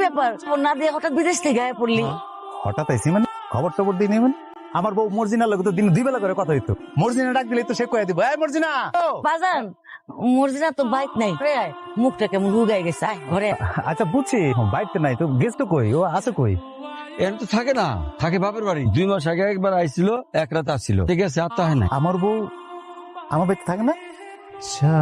ব্যাপার ফোন না দিয়ে হঠাৎ বিদেশ থেকে গায়ে পড়লি? হঠাৎ আইসি মানে খবর টবর দিই নেই মানে আমার বউ মর্জিনার লোক তো দিন 2 বেলা করে কথা হইতো। মর্জিনা ডাক দিলে তো সে কয়ে দিব, এই মর্জিনা। বাজান মর্জিনা তো বাইক নাই, ঘরে আয়। মুখটা কেমন রুগাই গেছে, আয় ঘরে আয়। আচ্ছা বুঝছি, বাইতে নাই তো, গেছ তো কই, ও আছে কই? এর তো থাকে না, থাকে বাপের বাড়ি। 2 মাস আগে একবার আইছিল, এক রাত আসছিল, ঠিক আছে, আর তো হয় না। আমার বউ আমার বাড়িতে থাকে না? আচ্ছা,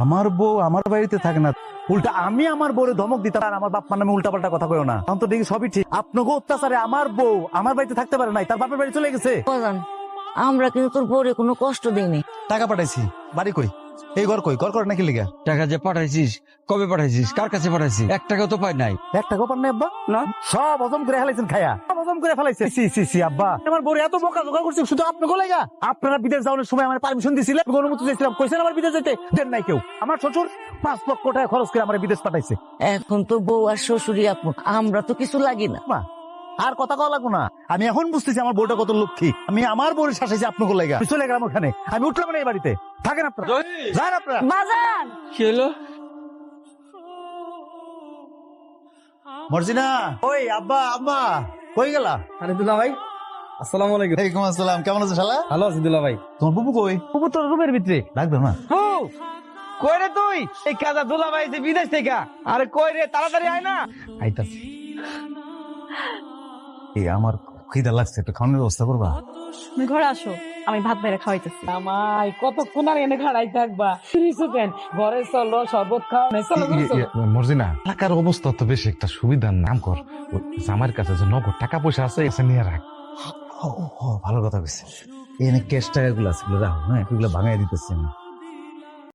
আমার বউ আমার বাড়িতে থাকে না, উল্টা আমি আমার বউরে ধমক দিতাম আর আমার বাপ মার নামে উল্টা পাল্টা কথা কইও না। তখন তো দেখি সবই ঠিক। আপনাকে অত্যাচারে আমার বউ আমার বাড়িতে থাকতে পারে নাই, তার বাপের বাড়ি চলে গেছে। বাজান আমরা কিন্তু তোর বউরে কোনো কষ্ট দিইনি। টাকা পাঠাইছি, বাড়ি কই, এই ঘর কই, ঘর করে নাকি লিগা? টাকা যে পাঠাইছিস, কবে পাঠাইছিস, কার কাছে পাঠাইছিস? 1 টাকা তো পাই নাই। 1 টাকা পান নাই আব্বা? না, সব হজম করে ফেলাইছেন খায়া, সব হজম করে ফেলাইছে। সি সি সি আব্বা, আমার বউরে এত বোকা জোকা করছে শুধু আপনাকে লাগা। আপনারা বিদেশ যাওয়ার সময় আমার পারমিশন দিছিলেন, অনুমতি দিয়েছিলাম, কইছেন আমার বিদেশ যেতে, দেন নাই কেউ। আমার শ্বশুর 5 লক্ষ টাকা খরচ করে আমার বিদেশ পাঠাইছে। এখন তো বউ আর শ্বশুরই আপন, আমরা তো কিছু লাগি না। মা, আর কথা কওয়া লাগবো না। আমি এখন বুঝতেছি আমার বউটা কত লক্ষ্মী। আমি আমার বউরে শাসাইছি আপনাকে লাগা, চলে গেলাম ওখানে। আমি উঠলাম না এই বাড়িতে, থাকেন আপনারা, যান আপনারা। বাজান কি হলো? মর্জিনা, ওই আব্বা আম্মা কই গেলা? আরে দুলা ভাই, আসসালামু আলাইকুম। ওয়ালাইকুম আসসালাম, কেমন আছো শালা? ভালো আছি দুলা ভাই। তোমার বুবু কই? কুকুর তোর রুমের ভিতরে। ডাকবে না? কই রে তুই? এই কাজা দুলা ভাই যে বিদেশ থেকে। আরে কই রে, তাড়াতাড়ি আয় না। আইতাছি। এই আমার খিদা লাগছে, একটু খাওয়ানোর ব্যবস্থা করবা? তুমি ঘরে আসো, আমি ভাত বাইরে খাওয়াইতেছি। আমায় কতক্ষণ আর এনে খাড়াই থাকবা? ফিরিছো কেন? ঘরে চলো, শরবত খাও, নাই চলো ঘরে চলো। মর্জিনা, টাকার অবস্থা তো বেশি একটা সুবিধার নাম কর। আমার কাছে যে নগদ টাকা পয়সা আছে, এসে নিয়ে রাখ। ভালো কথা কইছে। এখানে ক্যাশ টাকা গুলো আছে, রাখো, হ্যাঁ, এগুলো ভাঙাই দিতেছি আমি।